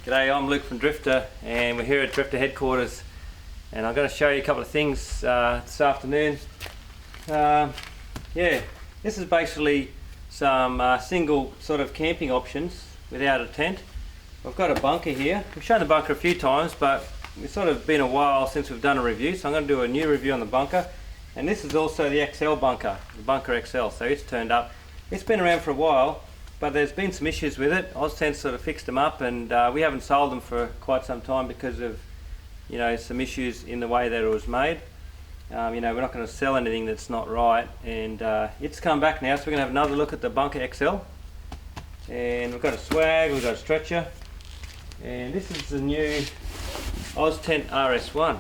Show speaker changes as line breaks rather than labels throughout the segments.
G'day, I'm Luke from Drifta and we're here at Drifta headquarters and I'm going to show you a couple of things this afternoon. Yeah, this is basically some single sort of camping options without a tent. I've got a bunker here. We've shown the bunker a few times, but it's sort of been a while since we've done a review, so I'm going to do a new review on the bunker. And this is also the XL bunker, the bunker XL, so it's turned up. It's been around for a while, but there's been some issues with it. OZTENT sort of fixed them up, and we haven't sold them for quite some time because of, you know, some issues in the way that it was made. You know, we're not going to sell anything that's not right, and it's come back now, so we're going to have another look at the bunker XL. And we've got a swag, we've got a stretcher, and this is the new OZTENT RS-1.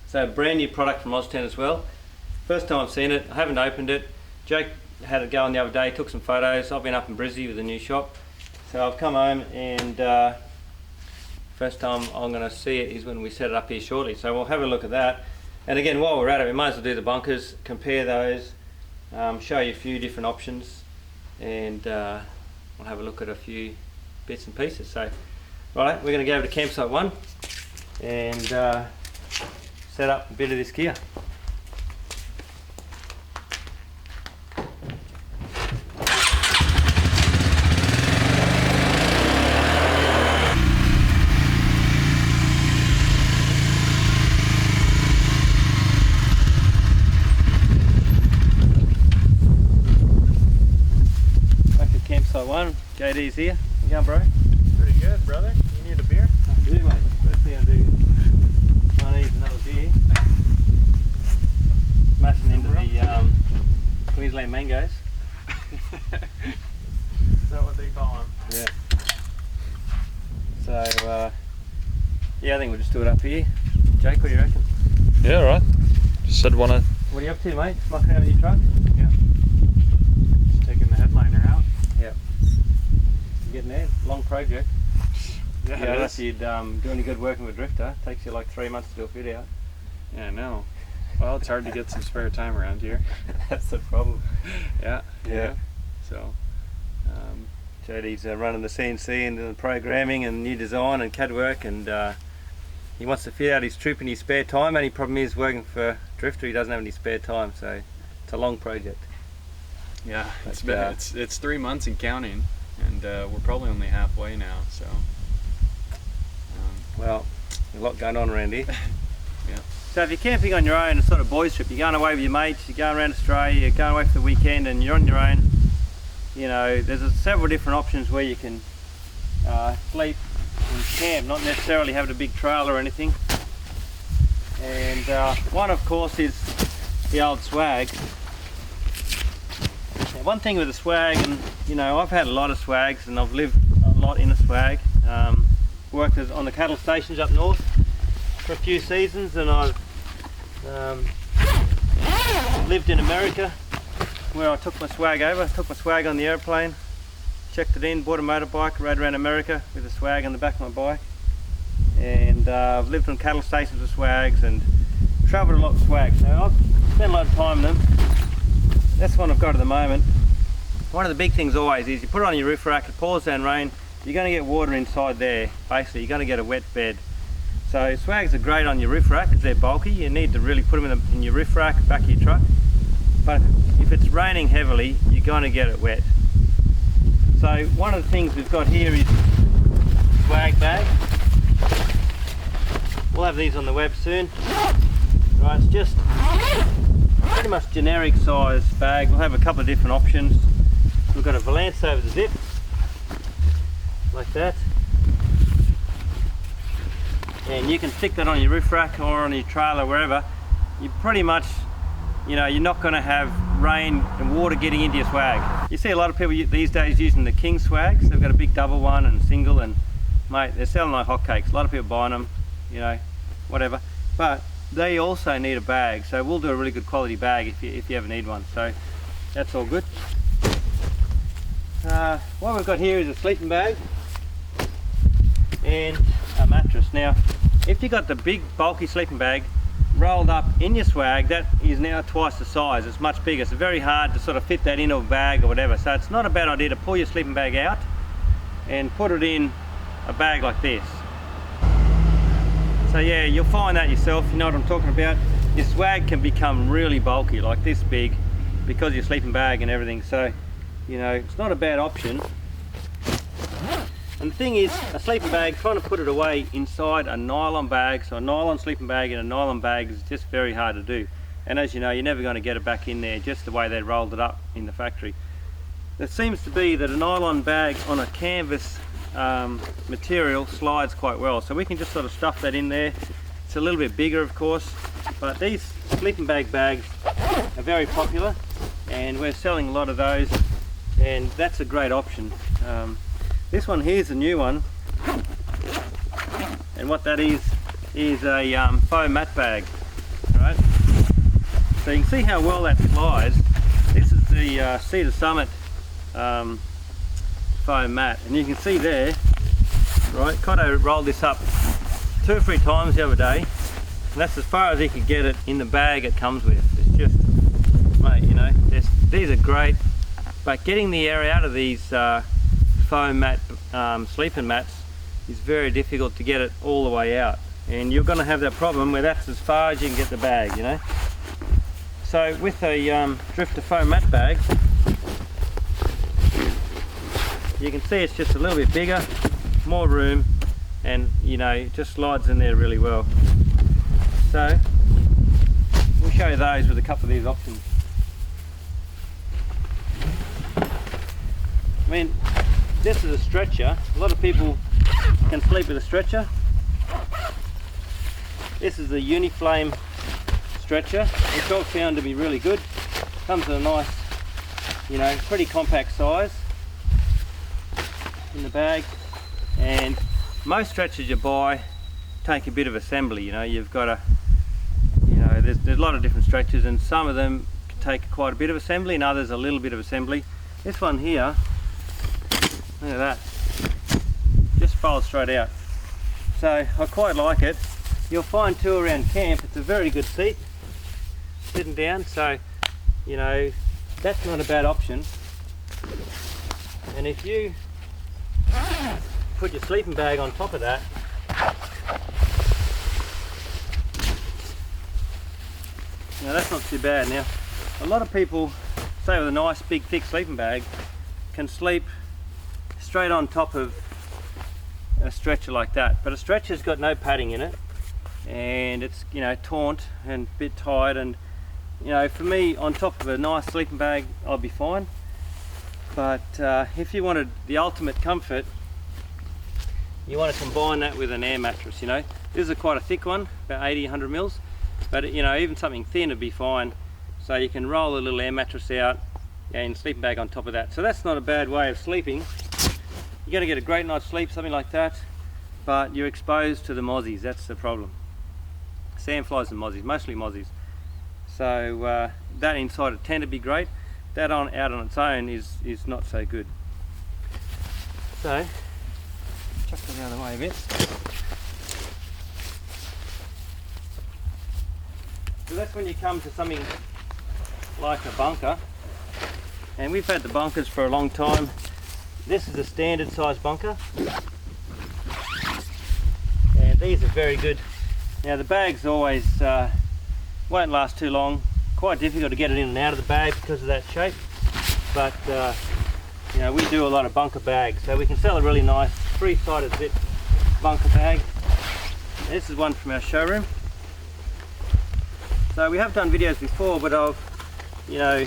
So a brand new product from OZTENT as well. First time I've seen it, I haven't opened it. Jake had it going the other day, took some photos. I've been up in Brizzy with the new shop. So I've come home and first time I'm going to see it is when we set it up here shortly. So we'll have a look at that. And again, while we're at it, we might as well do the bunkers, compare those, show you a few different options, and we'll have a look at a few bits and pieces. So, right, we're going to go over to campsite 1 and set up a bit of this gear. Campsite 1, JD's here. How you going, bro?
Pretty good, brother. You need a beer?
I do, mate. First thing I do, I need another beer. Smashing into the Queensland mangoes.
Is that what they call them?
Yeah. So, yeah, I think we'll just do it up here. Jake, what do you reckon?
Yeah, right. Just said wanna.
What are you up to, mate? Mucking out with your truck?
Yeah. Just taking the headliner out.
Yep. You're getting there. Long project.
Yeah,
you know, unless you'd do any good working with Drifta. It takes you like 3 months to do a fit out.
Yeah, I know. Well, it's hard to get some spare time around here.
That's the problem.
Yeah.
Yeah.
So,
JD's running the CNC and the programming and new design and CAD work, and he wants to fit out his troop in his spare time. Only problem is working for Drifta, he doesn't have any spare time, so it's a long project.
yeah, it's 3 months and counting, and we're probably only halfway now. So,
well, a lot going on around here.
yeah.
So if you're camping on your own, a sort of boys trip, you're going away with your mates, you're going around Australia, you're going away for the weekend, and you're on your own. You know, there's several different options where you can sleep and camp, not necessarily have a big trailer or anything. And one, of course, is the old swag. Now, one thing with the swag, and you know, I've had a lot of swags and I've lived a lot in a swag. Worked on the cattle stations up north for a few seasons, and I've lived in America where I took my swag over, took my swag on the airplane, checked it in, bought a motorbike, rode around America with a swag on the back of my bike. And I've lived on cattle stations with swags and travelled a lot with swags. So I've spent a lot of time in them. That's one I've got at the moment. One of the big things always is you put it on your roof rack, it pours down rain, you're going to get water inside there. Basically, you're going to get a wet bed. So swags are great on your roof rack because they're bulky. You need to really put them in your roof rack, back of your truck. But if it's raining heavily, you're going to get it wet. So one of the things we've got here is swag bag. We'll have these on the web soon. Right, it's just pretty much generic size bag. We'll have a couple of different options. We've got a valance over the zip, like that. And you can stick that on your roof rack or on your trailer, wherever. You pretty much, you know, you're not going to have rain and water getting into your swag. You see a lot of people these days using the King swags. They've got a big double one and single, and mate, they're selling like hotcakes. A lot of people buying them, you know, whatever. But they also need a bag, so we'll do a really good quality bag if you ever need one. So that's all good. What we've got here is a sleeping bag and a mattress. Now, if you got the big bulky sleeping bag rolled up in your swag, that is now twice the size. It's much bigger. It's very hard to sort of fit that into a bag or whatever. So it's not a bad idea to pull your sleeping bag out and put it in a bag like this. So yeah, you'll find that yourself, you know what I'm talking about. Your swag can become really bulky, like this big, because of your sleeping bag and everything. So, you know, it's not a bad option. And the thing is, a sleeping bag, trying to put it away inside a nylon bag, so a nylon sleeping bag in a nylon bag is just very hard to do. And as you know, you're never going to get it back in there just the way they rolled it up in the factory. It seems to be that a nylon bag on a canvas material slides quite well, so we can just sort of stuff that in there. It's a little bit bigger, of course, but these sleeping bag bags are very popular and we're selling a lot of those, and that's a great option. This one here's a new one, and what that is a foam mat bag. Right? So you can see how well that slides. This is the Cedar Summit foam mat, and you can see there, right, Cotto rolled this up 2 or 3 times the other day, and that's as far as he could get it in the bag it comes with. It's just, mate, you know, these are great, but getting the air out of these foam mat sleeping mats is very difficult to get it all the way out, and you're going to have that problem where that's as far as you can get the bag, you know. So with a Drifta foam mat bag, you can see it's just a little bit bigger, more room, and you know, it just slides in there really well. So we'll show you those with a couple of these options. I mean, this is a stretcher. A lot of people can sleep with a stretcher. This is the UNIFLAME stretcher, which I've found to be really good. Comes in a nice, you know, pretty compact size in the bag, and most stretchers you buy take a bit of assembly. You know, you've got to, you know, there's a lot of different stretchers, and some of them take quite a bit of assembly and others a little bit of assembly. This one here, look at that, just folds straight out. So I quite like it. You'll find too around camp it's a very good seat sitting down, so you know, that's not a bad option. And if you put your sleeping bag on top of that, now that's not too bad. Now a lot of people, say with a nice big thick sleeping bag, can sleep straight on top of a stretcher like that, but a stretcher's got no padding in it, and it's, you know, taut and a bit tight, and you know, for me on top of a nice sleeping bag I'll be fine. But if you wanted the ultimate comfort, you want to combine that with an air mattress. You know, this is quite a thick one, about 80-100 mils, but you know, even something thin would be fine. So you can roll a little air mattress out and sleeping bag on top of that. So that's not a bad way of sleeping. You're going to get a great night's sleep, something like that, but you're exposed to the mozzies. That's the problem. Sandflies and mozzies, mostly mozzies. So that inside a tent would be great. That out on its own is not so good. So chuck that out of the way a bit. So that's when you come to something like a bunker, and we've had the bunkers for a long time. This is a standard size bunker, and these are very good. Now the bags always won't last too long. Quite difficult to get it in and out of the bag because of that shape, but you know, we do a lot of bunker bags, so we can sell a really nice 3-sided zip bunker bag. This is one from our showroom. So we have done videos before, but I'll, you know,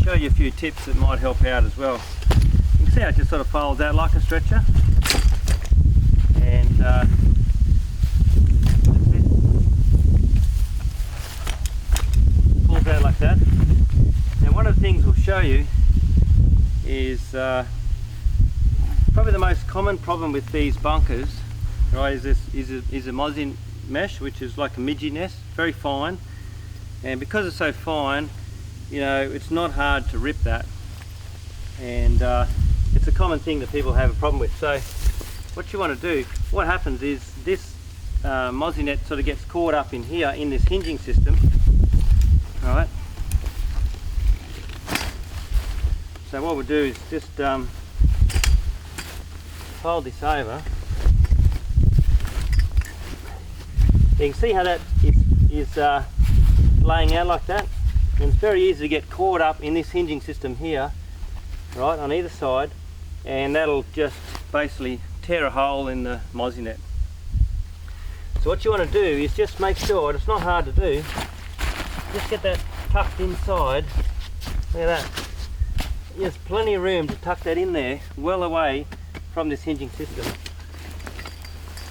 show you a few tips that might help out as well. You can see how it just sort of folds out like a stretcher, and pulls out like that. Now one of the things we'll show you is probably the most common problem with these bunkers, right, is a mozzie mesh, which is like a midgie nest, very fine, and because it's so fine, you know, it's not hard to rip that, and it's a common thing that people have a problem with. So what you want to do, what happens is this mozzie net sort of gets caught up in here in this hinging system. All right, so what we'll do is just fold this over, you can see how that is laying out like that. And it's very easy to get caught up in this hinging system here, right, on either side, and that'll just basically tear a hole in the mozzie net. So what you want to do is just make sure, it's not hard to do, just get that tucked inside. Look at that. There's plenty of room to tuck that in there, well away from this hinging system.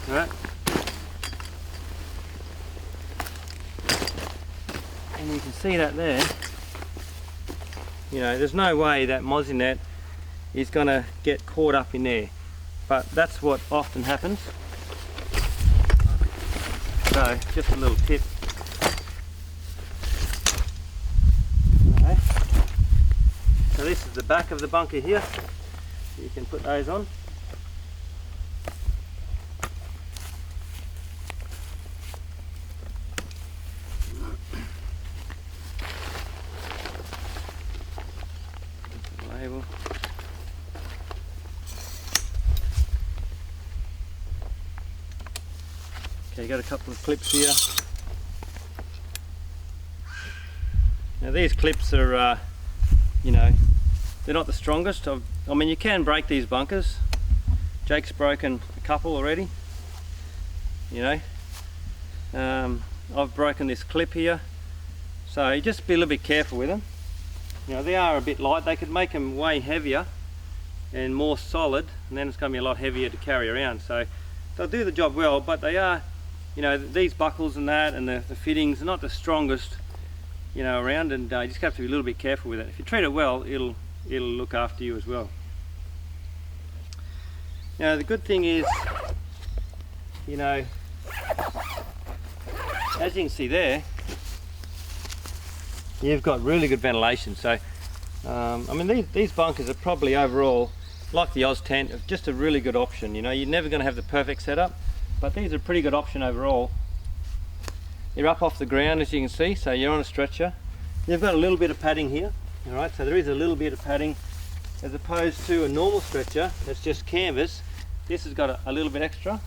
Right? And you can see that there. You know, there's no way that mozzie net is going to get caught up in there. But that's what often happens. So, just a little tip. Okay. So this is the back of the bunker here. You can put those on. Label. Okay, you got a couple of clips here. Now these clips are, you know, they're not the strongest. I mean, you can break these bunkers. Jake's broken a couple already. You know, I've broken this clip here. So you just be a little bit careful with them. You know, they are a bit light. They could make them way heavier and more solid, and then it's going to be a lot heavier to carry around. So they'll do the job well, but they are, you know, these buckles and that and the fittings are not the strongest, you know, around, and you just have to be a little bit careful with it. If you treat it well, it'll look after you as well. Now the good thing is, you know, as you can see there, you've got really good ventilation. So I mean, these bunkers are probably overall, like the OZTENT, just a really good option. You know, you're never going to have the perfect setup, but these are a pretty good option overall. You're up off the ground, as you can see, so you're on a stretcher. You've got a little bit of padding here, all right, so there is a little bit of padding as opposed to a normal stretcher that's just canvas. This has got a little bit extra,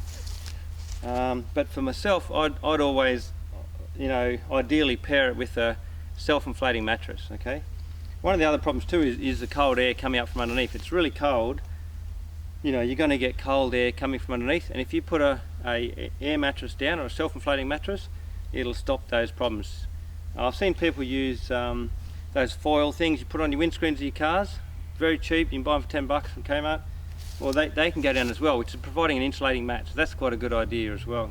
but for myself, I'd always, you know, ideally pair it with a self-inflating mattress. Okay, one of the other problems too is the cold air coming up from underneath. It's really cold, you know, you're going to get cold air coming from underneath, and if you put a air mattress down or a self-inflating mattress, it'll stop those problems. I've seen people use those foil things you put on your windscreens of your cars. Very cheap, you can buy them for 10 bucks from Kmart. Well, they can go down as well, which is providing an insulating mat, so that's quite a good idea as well.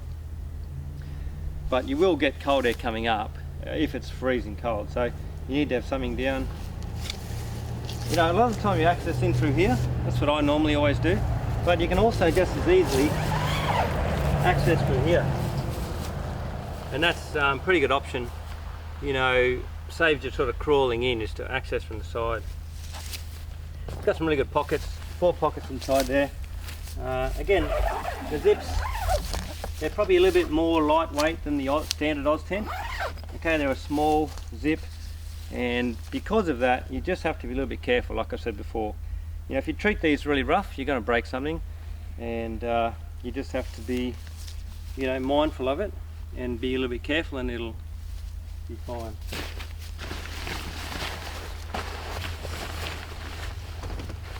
But you will get cold air coming up if it's freezing cold, so you need to have something down. You know, a lot of the time you access in through here. That's what I normally always do, but you can also just as easily access through here, and that's a pretty good option. You know, saves you sort of crawling in, is to access from the side. It's got some really good pockets, 4 pockets inside there. Again, the zips, they're probably a little bit more lightweight than the standard OZTENT. Okay, they're a small zip, and because of that, you just have to be a little bit careful, like I said before. You know, if you treat these really rough, you're going to break something, and you just have to be, you know, mindful of it and be a little bit careful, and it'll be fine.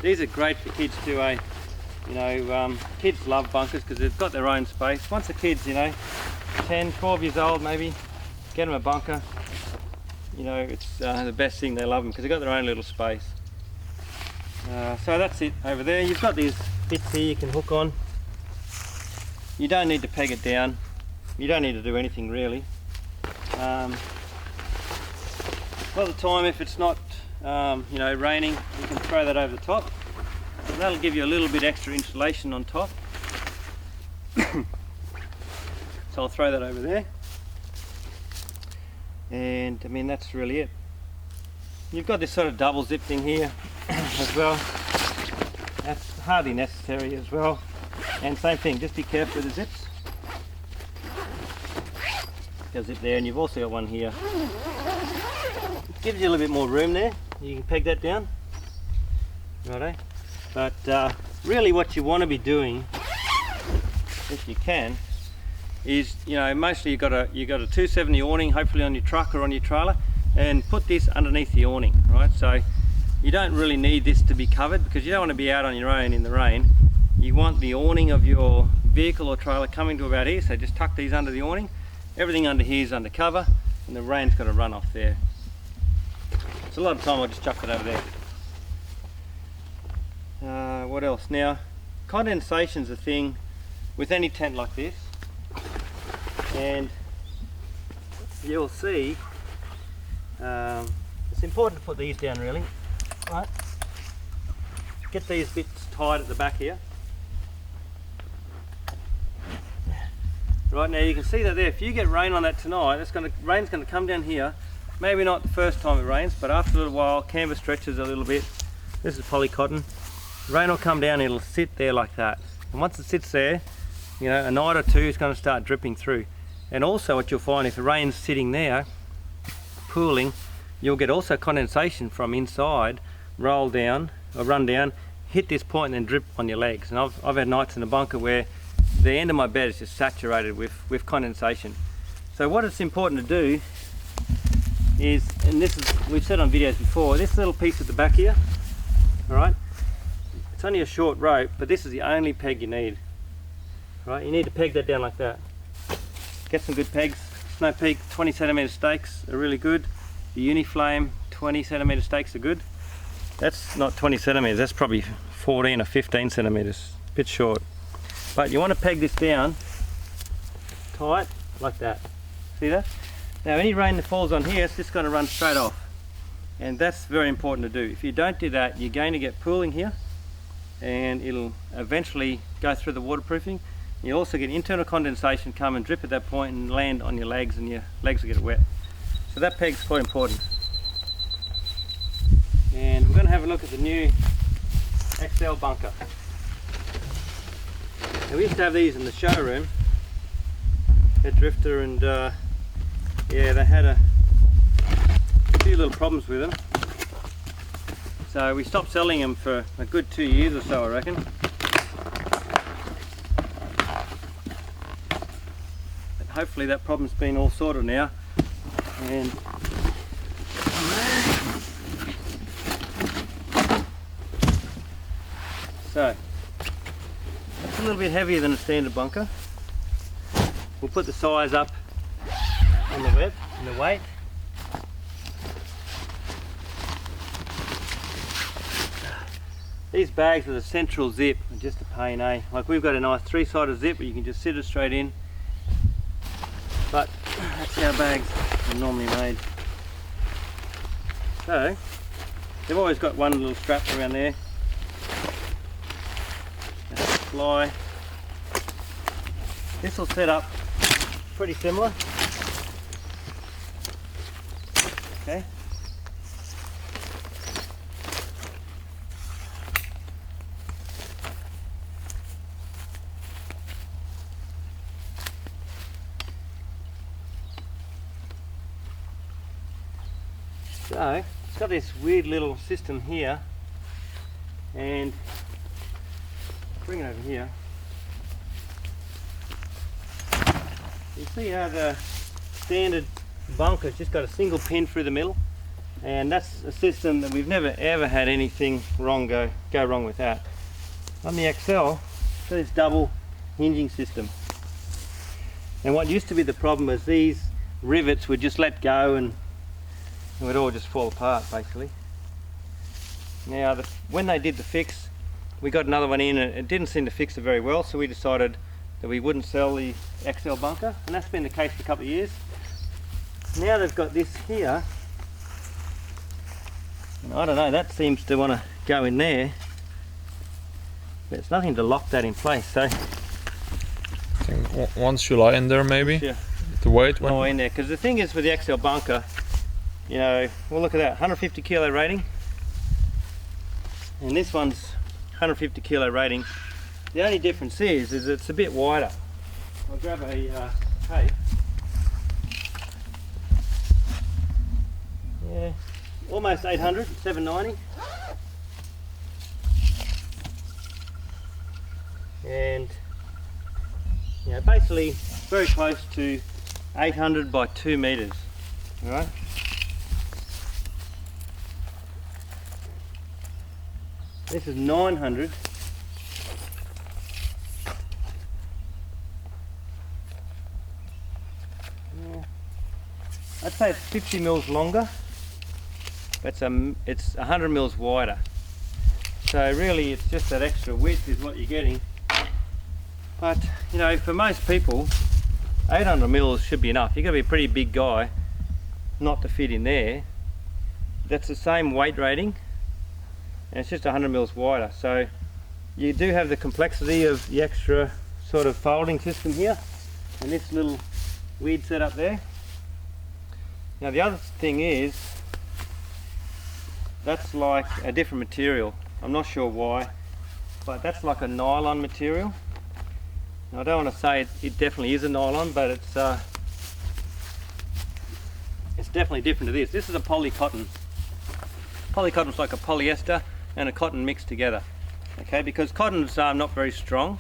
These are great for kids too, you know, kids love bunkers because they've got their own space. Once the kids, you know, 10, 12 years old maybe, get them a bunker. You know, it's the best thing. They love them because they've got their own little space. So that's it over there. You've got these bits here you can hook on. You don't need to peg it down. You don't need to do anything really. A lot of the time, if it's not you know, raining, you can throw that over the top, and that'll give you a little bit extra insulation on top. So I'll throw that over there, and I mean, that's really it. You've got this sort of double zip thing here as well. That's hardly necessary as well, and same thing, just be careful with the zips. There's a zip there, and you've also got one here. It gives you a little bit more room there. You can peg that down, righto. But really what you want to be doing, if you can, is, you know, mostly you got a 270 awning, hopefully on your truck or on your trailer, and put this underneath the awning, right? So you don't really need this to be covered, because you don't want to be out on your own in the rain. You want the awning of your vehicle or trailer coming to about here, so just tuck these under the awning. Everything under here is under cover, and the rain's got to run off there. So a lot of time I'll just chuck it over there. What else? Now, condensation's a thing with any tent like this, and you'll see it's important to put these down really, right? Get these bits tied at the back here. Right, now you can see that there. If you get rain on that tonight, rain's going to come down here. Maybe not the first time it rains, but after a little while, canvas stretches a little bit. This is poly cotton. Rain will come down, it'll sit there like that. And once it sits there, you know, a night or two, it's going to start dripping through. And also what you'll find, if the rain's sitting there, pooling, you'll get also condensation from inside, roll down, or run down, hit this point and then drip on your legs. And I've had nights in the bunker where the end of my bed is just saturated with condensation. So what it's important to do is, and this is, we've said on videos before, this little piece at the back here, all right, it's only a short rope, but this is the only peg you need. Right, you need to peg that down like that. Get some good pegs. Snow Peak 20 centimeter stakes are really good. The UNIFLAME 20 centimeter stakes are good. That's not 20 centimeters, that's probably 14 or 15 centimeters, a bit short. But you want to peg this down tight like that. See that? Now any rain that falls on here, it's just going to run straight off. And that's very important to do. If you don't do that, you're going to get pooling here, and it'll eventually go through the waterproofing. You'll also get internal condensation come and drip at that point and land on your legs, and your legs will get wet. So that peg's quite important. And we're going to have a look at the new XL bunker. Now we used to have these in the showroom at Drifta, and yeah, they had a few little problems with them. So we stopped selling them for a good 2 years or so, I reckon. But hopefully that problem's been all sorted now. And so it's a little bit heavier than a standard bunker. We'll put the size up on the web and the weight. These bags with a central zip are just a pain, eh? Like we've got a nice 3-sided zip where you can just sit it straight in. But that's how bags are normally made. So they've always got one little strap around there. That's a fly. This will set up pretty similar. Okay. So it's got this weird little system here, and bring it over here. You see how the standard bunker's just got a single pin through the middle, and that's a system that we've never ever had anything wrong go wrong with that. On the XL, it's got this double hinging system, and what used to be the problem was these rivets would just let go and it would all just fall apart basically. Now when they did the fix, we got another one in and it didn't seem to fix it very well, so we decided that we wouldn't sell the XL bunker, and that's been the case for a couple of years. Now they've got this here, and I don't know, that seems to want to go in there, but there's nothing to lock that in place. So
I think once you lie in there, maybe
yeah,
the weight
no in there, because the thing is with the XL bunker, you know, well look at that, 150 kilo rating, and this one's 150 kilo rating. The only difference is it's a bit wider. I'll grab a tape. Yeah, almost 800, 790. and basically very close to 800 by 2 meters. All right. This is 900. I'd say it's 50 mils longer, but it's 100 mils wider. So really it's just that extra width is what you're getting. But for most people, 800 mils should be enough. You've got to be a pretty big guy not to fit in there. That's the same weight rating, and it's just 100 mils wider. So you do have the complexity of the extra sort of folding system here, and this little weird setup there. Now the other thing is, that's like a different material. I'm not sure why, but that's like a nylon material. Now I don't want to say it definitely is a nylon, but it's definitely different to this. This is a polycotton. Polycotton's like a polyester and a cotton mixed together. Okay, because cotton's not very strong.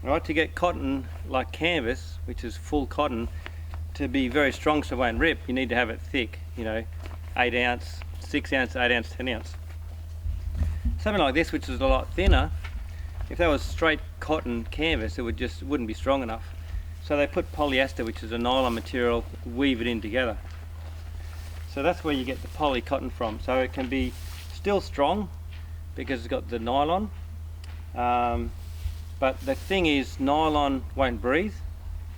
Right, to get cotton like canvas, which is full cotton, to be very strong so it won't rip, you need to have it thick, 8 ounce, 6 ounce, 8 ounce, 10 ounce. Something like this, which is a lot thinner, if that was straight cotton canvas, it wouldn't be strong enough. So they put polyester, which is a nylon material, weave it in together. So that's where you get the poly cotton from. So it can be still strong because it's got the nylon, but the thing is, nylon won't breathe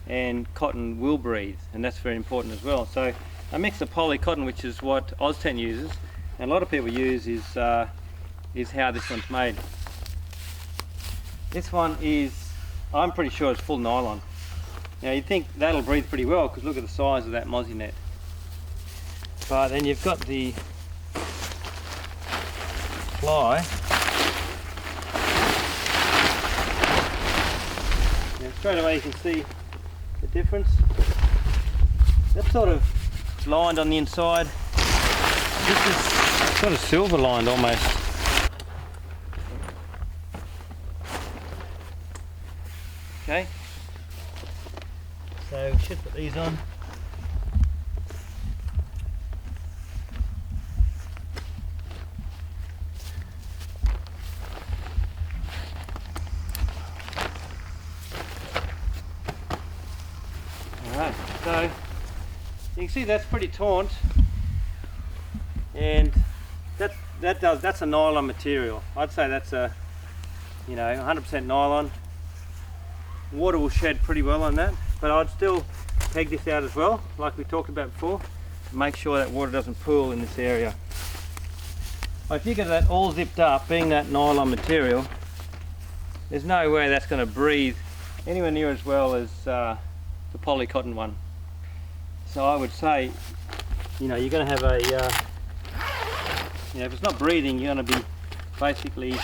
and cotton will breathe, and that's very important as well. So a mix of poly cotton, which is what OZTENT uses, and a lot of people use, is how this one's made. This one is, I'm pretty sure it's full nylon. Now you'd think that'll breathe pretty well because look at the size of that mozzie net. But then you've got the fly. Now straight away you can see the difference. That's sort of lined on the inside. This is sort of silver lined almost. Okay, so we should put these on. Alright, so you can see that's pretty taunt, and that's a nylon material. I'd say that's a 100% nylon. Water will shed pretty well on that, but I'd still peg this out as well, like we talked about before, to make sure that water doesn't pool in this area. But if you get that all zipped up, being that nylon material, there's no way that's going to breathe anywhere near as well as the poly cotton one. So I would say, you're going to have a, if it's not breathing, you're going to be basically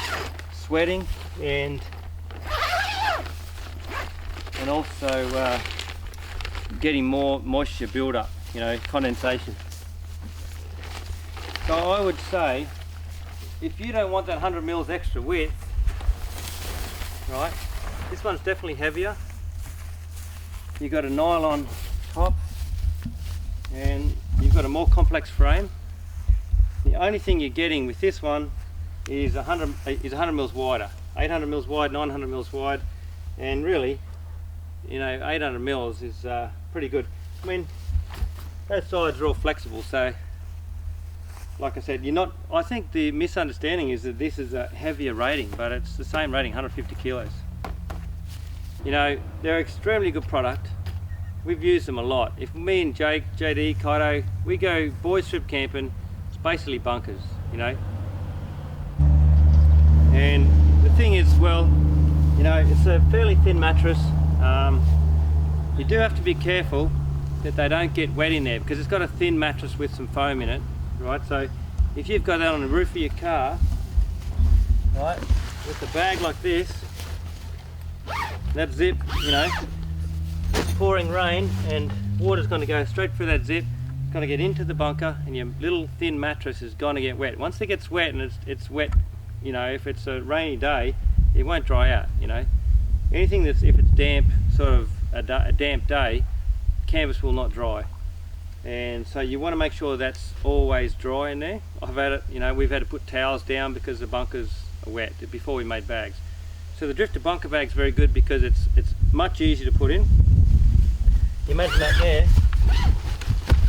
sweating and also getting more moisture build up, condensation. So I would say, if you don't want that 100 mils extra width, right, this one's definitely heavier. You've got a nylon top and you've got a more complex frame. The only thing you're getting with this one is 100 mils wider, 800 mils wide, 900 mils wide, and really, 800 mils is pretty good. I mean, both sides are all flexible, so like I said, I think the misunderstanding is that this is a heavier rating, but it's the same rating, 150 kilos. They're an extremely good product. We've used them a lot. If me and Jake, JD, Kaito, we go boys trip camping, it's basically bunkers, And the thing is, well, it's a fairly thin mattress. You do have to be careful that they don't get wet in there because it's got a thin mattress with some foam in it, right? So if you've got that on the roof of your car, right, with a bag like this, that zip, it's pouring rain and water's going to go straight through that zip, it's going to get into the bunker, and your little thin mattress is going to get wet. Once it gets wet, and it's wet, if it's a rainy day, it won't dry out, anything that's, if it's damp, sort of a damp day, canvas will not dry. And so you want to make sure that's always dry in there. I've had it, you know, we've had to put towels down because the bunkers are wet before we made bags. So the Drifta bunker bag is very good because it's much easier to put in. You imagine that there,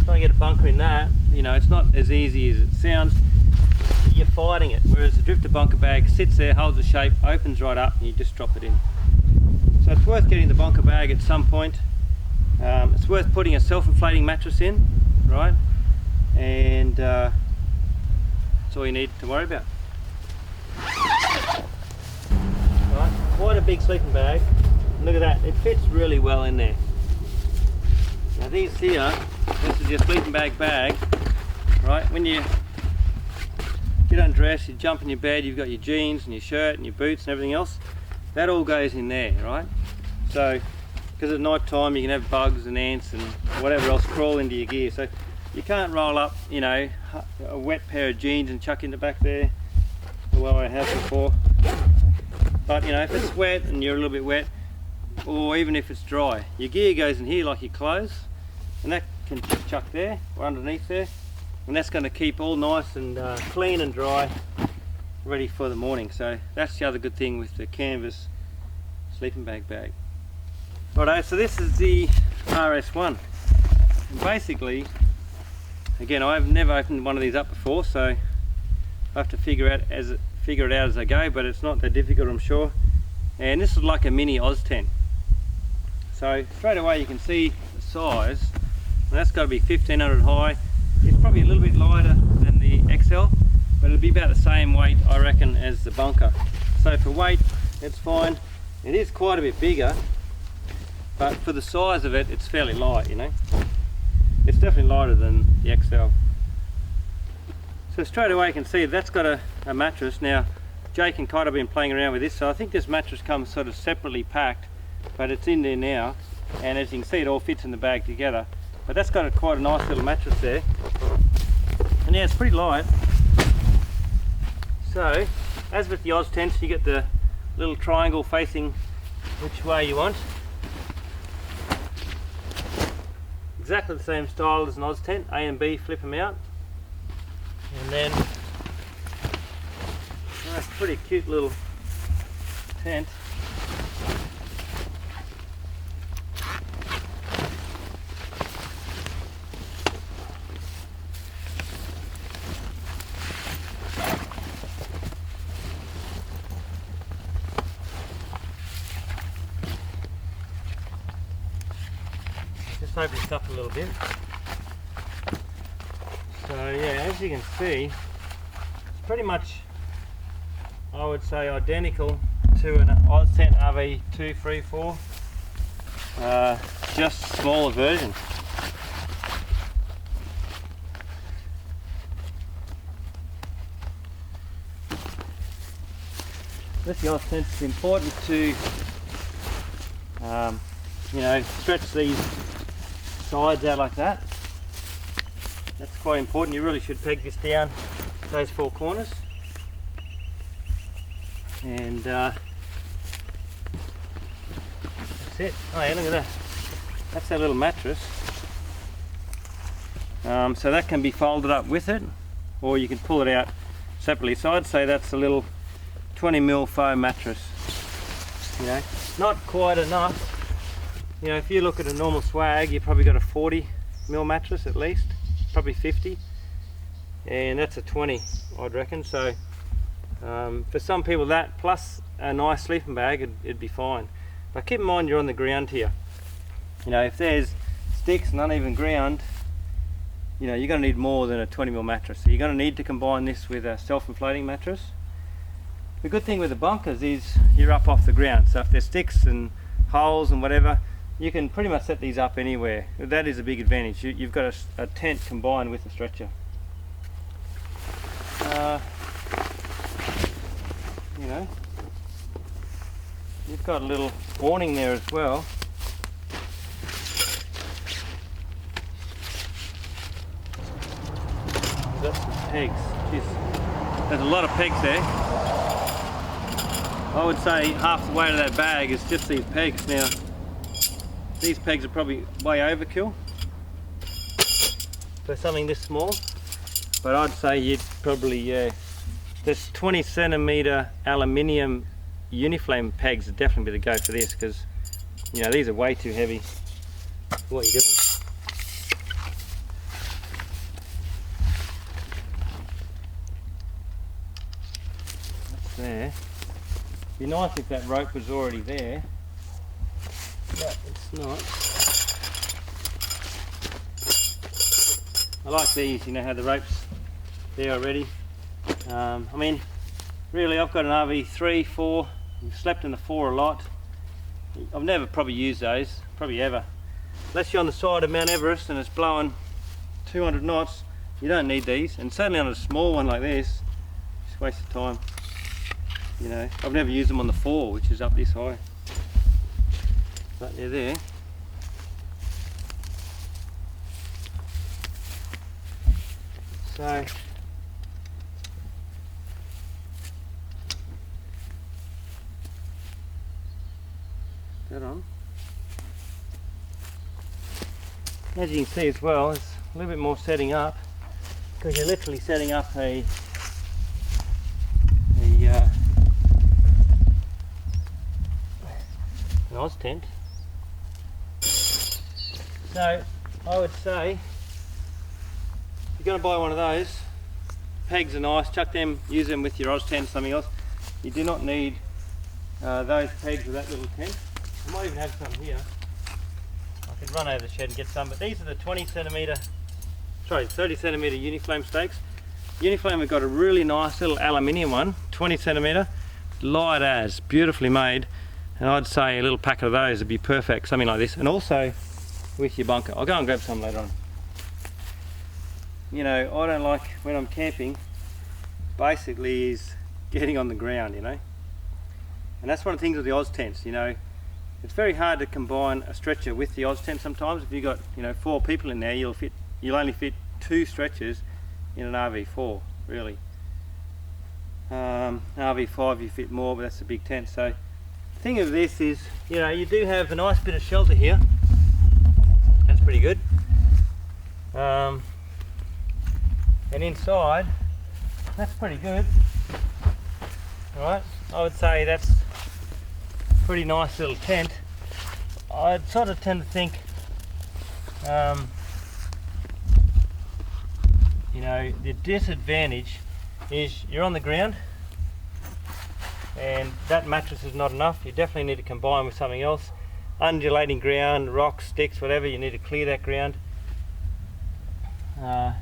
trying to get a bunker in that, you know, it's not as easy as it sounds. You're fighting it, whereas the Drifta bunker bag sits there, holds the shape, opens right up, and you just drop it in. So it's worth getting the bunker bag at some point. It's worth putting a self-inflating mattress in, right? And that's all you need to worry about. Right, quite a big sleeping bag. Look at that, it fits really well in there. Now these here, this is your sleeping bag, right? When you get undressed, you jump in your bed, you've got your jeans and your shirt and your boots and everything else. That all goes in there, right? So, because at night time you can have bugs and ants and whatever else crawl into your gear. So you can't roll up, you know, a wet pair of jeans and chuck in the back there, the way I have before. But you know, if it's wet and you're a little bit wet, or even if it's dry, your gear goes in here like your clothes, and that can just chuck there or underneath there, and that's going to keep all nice and clean and dry, ready for the morning. So that's the other good thing with the canvas sleeping bag. Righto, so this is the RS-1. And basically, again, I've never opened one of these up before, so I have to figure it out as I go, but it's not that difficult, I'm sure. And this is like a mini OZTENT. So straight away you can see the size, and that's got to be 1500 high. It's probably a little bit lighter than the XL, but it'll be about the same weight, I reckon, as the bunker. So for weight, it's fine. It is quite a bit bigger, but for the size of it, it's fairly light, you know. It's definitely lighter than the XL. So straight away you can see that's got a mattress. Now, Jake and Kite have been playing around with this, so I think this mattress comes sort of separately packed, but it's in there now, and as you can see, it all fits in the bag together. But that's got quite a nice little mattress there, and yeah, it's pretty light. So, as with the OZTENTs, you get the little triangle facing which way you want. Exactly the same style as an OZTENT, A and B, flip them out, and then that's a pretty cute little tent. Just open this up a little bit. So yeah, as you can see, it's pretty much, I would say, identical to an OZTENT RV234, just smaller version. With the OZTENT, it's important to you know, stretch these sides out like that. That's quite important. You really should peg this down those four corners. And that's it. Oh yeah, look at that. That's that little mattress. So that can be folded up with it, or you can pull it out separately. So I'd say that's a little 20mm foam mattress. You know, not quite enough. You know, if you look at a normal swag, you've probably got a 40mm mattress at least, probably 50, and that's a 20, I'd reckon. So for some people, that plus a nice sleeping bag, it'd be fine. But keep in mind you're on the ground here. You know, if there's sticks and uneven ground, you know, you're going to need more than a 20mm mattress. So you're going to need to combine this with a self-inflating mattress. The good thing with the bunkers is you're up off the ground, so if there's sticks and holes and whatever, you can pretty much set these up anywhere. That is a big advantage. You've got a tent combined with a stretcher. You know, you've got a little awning there as well. We've got some pegs. Jeez, there's a lot of pegs there. I would say half the weight of that bag is just these pegs. Now, these pegs are probably way overkill for something this small, but I'd say you'd probably, this 20 centimeter aluminium UNIFLAME pegs are definitely the go for this, because you know these are way too heavy for what you're doing. That's there. Be nice if that rope was already there, but it's not. I like these, you know how the rope's there already. I mean, really I've got an RV3, 4, I've slept in the 4 a lot. I've never probably used those, probably ever. Unless you're on the side of Mount Everest and it's blowing 200 knots, you don't need these. And certainly on a small one like this, just waste of time. You know, I've never used them on the 4, which is up this high. But they're there. So, that on. As you can see as well, it's a little bit more setting up, because you're literally setting up an OZTENT. So I would say, if you're going to buy one of those, pegs are nice, chuck them, use them with your OZTENT or something else. You do not need those pegs with that little tent. I might even have some here. I could run over the shed and get some, but these are the 30 centimeter UNIFLAME stakes. UNIFLAME have got a really nice little aluminium one, 20 centimeter, light as, beautifully made, and I'd say a little packet of those would be perfect, something like this, and also with your bunker. I'll go and grab some later on. You know, I don't like, when I'm camping, basically is getting on the ground, you know, and that's one of the things with the OZTENTs, you know. It's very hard to combine a stretcher with the OZTENT sometimes. If you've got, you know, 4 people in there, you'll only fit 2 stretchers in an RV4, really. RV5 you fit more, but that's a big tent. So the thing of this is, you know, you do have a nice bit of shelter here. That's pretty good. And inside, that's pretty good. Alright, I would say that's pretty nice little tent. I'd sort of tend to think, you know, the disadvantage is you're on the ground and that mattress is not enough. You definitely need to combine with something else. Undulating ground, rocks, sticks, whatever, you need to clear that ground. I'm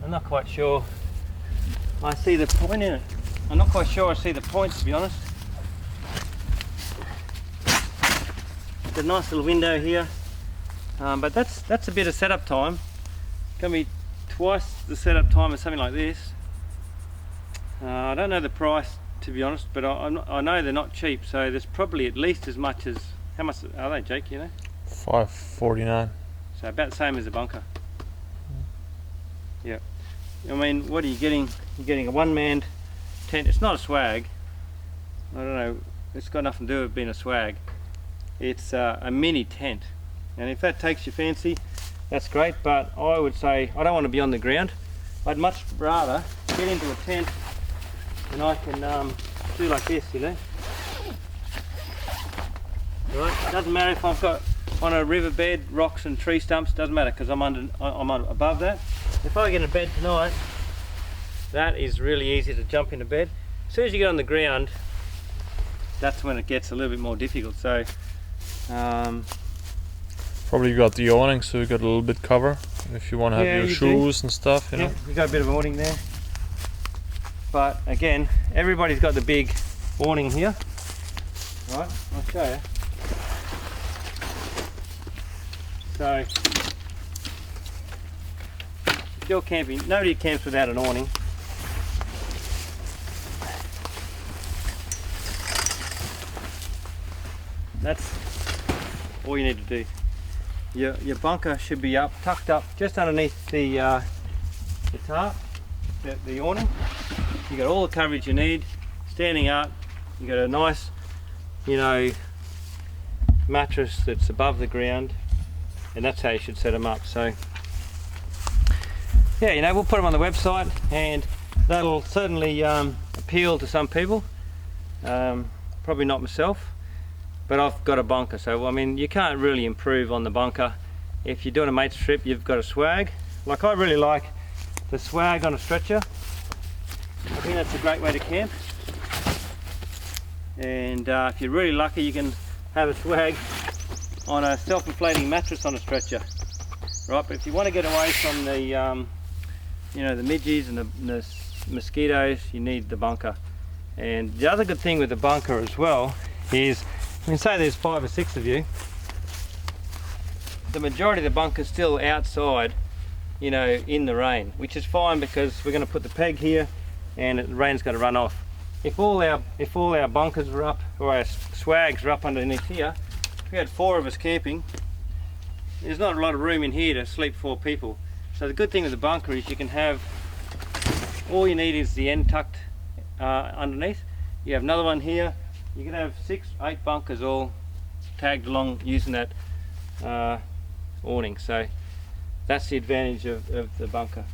not quite sure I see the point in it. I'm not quite sure I see the point, to be honest. A nice little window here, but that's a bit of setup time. Gonna be twice the setup time as something like this. I don't know the price, to be honest, but I know they're not cheap, so there's probably at least as much as, how much are they, Jake, you know?
$5.49.
So about the same as a bunker. Yeah. I mean, what are you getting? You're getting a one-man tent. It's not a swag. I don't know, it's got nothing to do with being a swag. It's a mini tent, and if that takes your fancy, that's great, but I would say I don't want to be on the ground. I'd much rather get into a tent and I can do like this, you know. Right? Doesn't matter if I've got on a riverbed, rocks and tree stumps, doesn't matter, because I'm above that. If I get in bed tonight, that is really easy to jump into bed. As soon as you get on the ground, that's when it gets a little bit more difficult. So
Probably got the awning, so you got a little bit cover if you want to have your shoes and stuff, you know.
You got a bit of awning there, but again, everybody's got the big awning here. Right, I'll show you. So if you're camping, nobody camps without an awning. That's all you need to do. Your bunker should be up, tucked up just underneath the tarp, the awning. You got all the coverage you need. standing up, you got a nice, you know, mattress that's above the ground, and that's how you should set them up. So yeah, you know, we'll put them on the website, and that'll certainly appeal to some people. Probably not myself, but I've got a bunker, so I mean, you can't really improve on the bunker. If you're doing a mate's trip, you've got a swag. Like, I really like the swag on a stretcher. I think that's a great way to camp. And if you're really lucky, you can have a swag on a self-inflating mattress on a stretcher, right? But if you want to get away from the, you know, the midges and the mosquitoes, you need the bunker. And the other good thing with the bunker as well is, I mean, say there's 5 or 6 of you, the majority of the bunker's still outside, you know, in the rain, which is fine because we're going to put the peg here and the rain's going to run off. If all our bunkers were up, or our swags were up underneath here, if we had 4 of us camping, there's not a lot of room in here to sleep 4 people. So the good thing with the bunker is you can have, all you need is the end tucked underneath. You have another one here. You can have 6, 8 bunkers all tagged along using that awning. So that's the advantage of the bunker.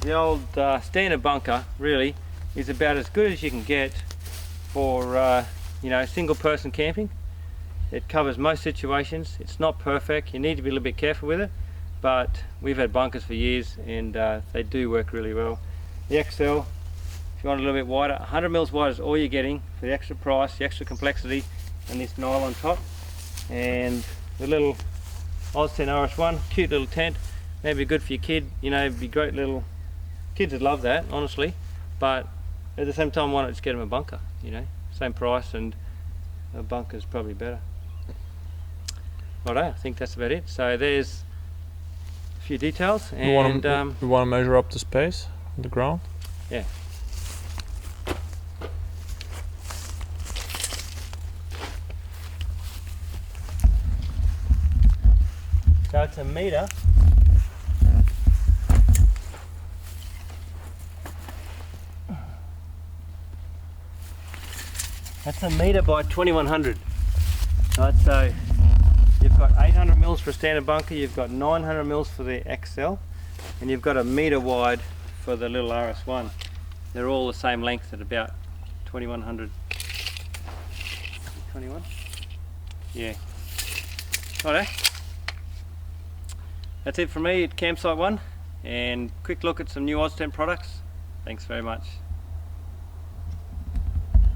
The old standard bunker really is about as good as you can get for you know, single person camping. It covers most situations. It's not perfect, you need to be a little bit careful with it, but we've had bunkers for years and they do work really well. The XL, if you want a little bit wider, 100 mils wide is all you're getting for the extra price, the extra complexity, and this nylon top. And the little OZTENT RS-1, cute little tent, maybe good for your kid, you know, be great little, kids would love that, honestly, but at the same time, why not just get them a bunker, you know, same price, and a bunker's probably better. Righto, I think that's about it. So there's a few details, and
you want to measure up the space on the ground?
Yeah. So it's a metre. That's a metre by 2100. Right, so you've got 800 mils for a standard bunker, you've got 900 mils for the XL, and you've got a metre wide for the little RS-1. They're all the same length at about 2100. 21? Yeah. Righto. That's it from me at Campsite 1, and quick look at some new OZTENT products. Thanks very much.